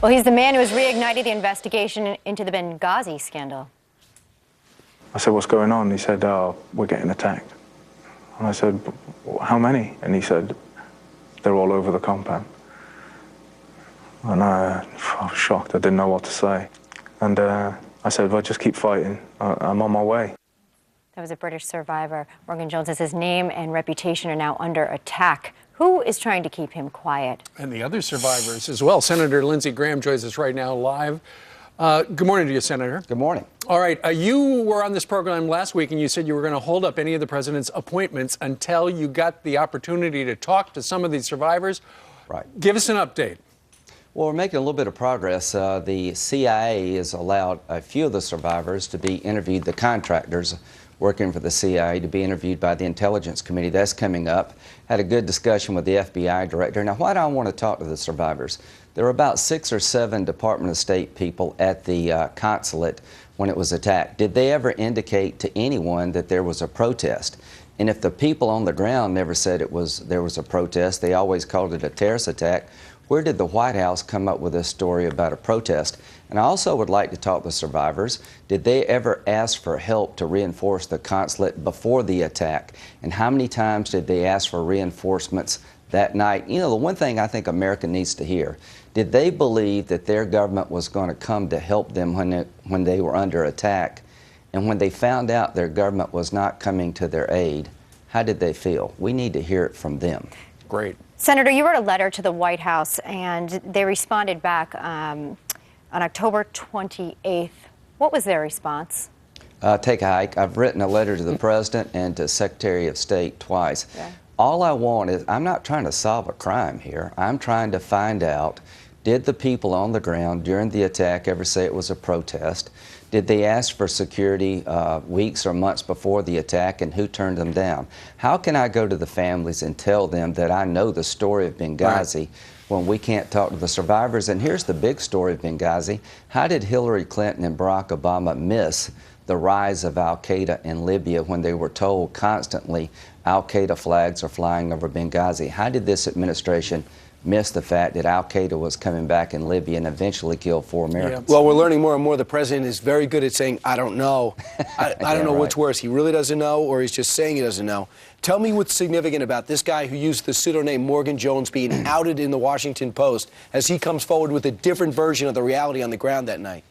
Well, he's the man who has reignited the investigation into the Benghazi scandal. I said, what's going on? He said, we're getting attacked. And I said, how many? And he said, they're all over the compound. And I was shocked. I didn't know what to say. And I said, well, just keep fighting. I'm on my way. That was a British survivor. Morgan Jones says his name and reputation are now under attack. Who is trying to keep him quiet? And the other survivors as well. Senator Lindsey Graham joins us right now live. Good morning to you, Senator. Good morning. All right. You were on this program last week, and you said you were going to hold up any of the president's appointments until you got the opportunity to talk to some of these survivors. Right. Give us an update. Well, we're making a little bit of progress. The CIA has allowed a few of the survivors to be interviewed, the contractors working for the CIA, to be interviewed by the Intelligence Committee. That's coming up. Had a good discussion with the FBI director. Now, why do I want to talk to the survivors? There were about 6 or 7 Department of State people at the consulate when it was attacked. Did they ever indicate to anyone that there was a protest? And if the people on the ground never said there was a protest, they always called it a terrorist attack, where did the White House come up with this story about a protest? And I also would like to talk to survivors. Did they ever ask for help to reinforce the consulate before the attack? And how many times did they ask for reinforcements that night? You know, the one thing I think America needs to hear, did they believe that their government was going to come to help them when they were under attack? And when they found out their government was not coming to their aid, how did they feel? We need to hear it from them. Great. Senator, you wrote a letter to the White House, and they responded back on October 28th. What was their response? Take a hike. I've written a letter to the President and to Secretary of State twice. Yeah. All I want is, I'm not trying to solve a crime here. I'm trying to find out, did the people on the ground during the attack ever say it was a protest? Did they ask for security weeks or months before the attack, and who turned them down? How can I go to the families and tell them that I know the story of Benghazi when we can't talk to the survivors? And here's the big story of Benghazi. How did Hillary Clinton and Barack Obama miss the rise of al-Qaeda in Libya when they were told constantly al-Qaeda flags are flying over Benghazi? How did this administration miss the fact that al-Qaeda was coming back in Libya and eventually killed 4 Americans? Yeah. Well, we're learning more and more. The president is very good at saying, I don't know. I don't know what's worse. He really doesn't know, or he's just saying he doesn't know. Tell me what's significant about this guy who used the pseudonym Morgan Jones being outed in the Washington Post as he comes forward with a different version of the reality on the ground that night.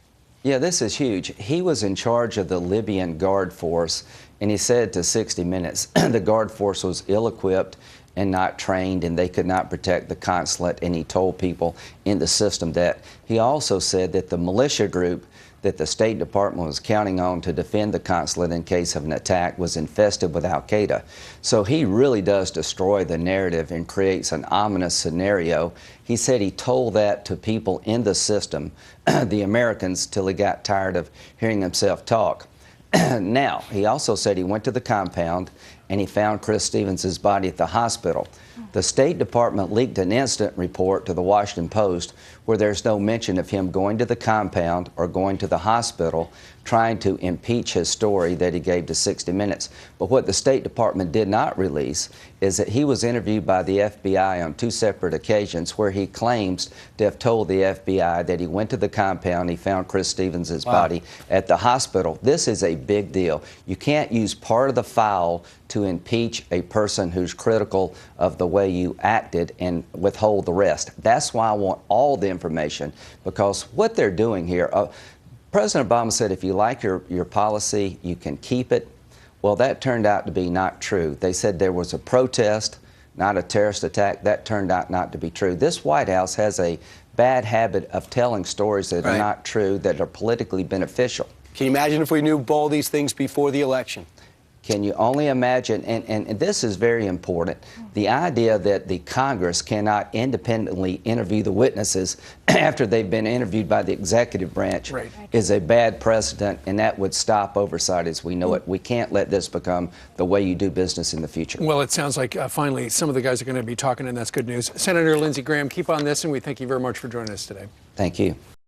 Yeah, this is huge. He was in charge of the Libyan Guard Force, and he said to 60 Minutes the Guard Force was ill-equipped and not trained, and they could not protect the consulate, and he told people in the system that. He also said that the militia group that the State Department was counting on to defend the consulate in case of an attack was infested with al-Qaeda. So he really does destroy the narrative and creates an ominous scenario. He said he told that to people in the system, the Americans, till he got tired of hearing himself talk. Now, he also said he went to the compound and he found Chris Stevens' body at the hospital. The State Department leaked an incident report to the Washington Post where there's no mention of him going to the compound or going to the hospital trying to impeach his story that he gave to 60 Minutes. But what the State Department did not release is that he was interviewed by the FBI on 2 separate occasions where he claims to have told the FBI that he went to the compound, he found Chris Stevens' body at the hospital. This is a big deal. You can't use part of the file to impeach a person who's critical of the way you acted and withhold the rest. That's why I want all the information, because what they're doing here, President Obama said if you like your policy, you can keep it. Well, that turned out to be not true. They said there was a protest, not a terrorist attack. That turned out not to be true. This White House has a bad habit of telling stories that are not true, that are politically beneficial. Can you imagine if we knew all these things before the election? Can you only imagine, and this is very important, the idea that the Congress cannot independently interview the witnesses after they've been interviewed by the executive branch is a bad precedent, and that would stop oversight as we know it. We can't let this become the way you do business in the future. Well, it sounds like finally some of the guys are going to be talking, and that's good news. Senator Lindsey Graham, keep on this, and we thank you very much for joining us today. Thank you.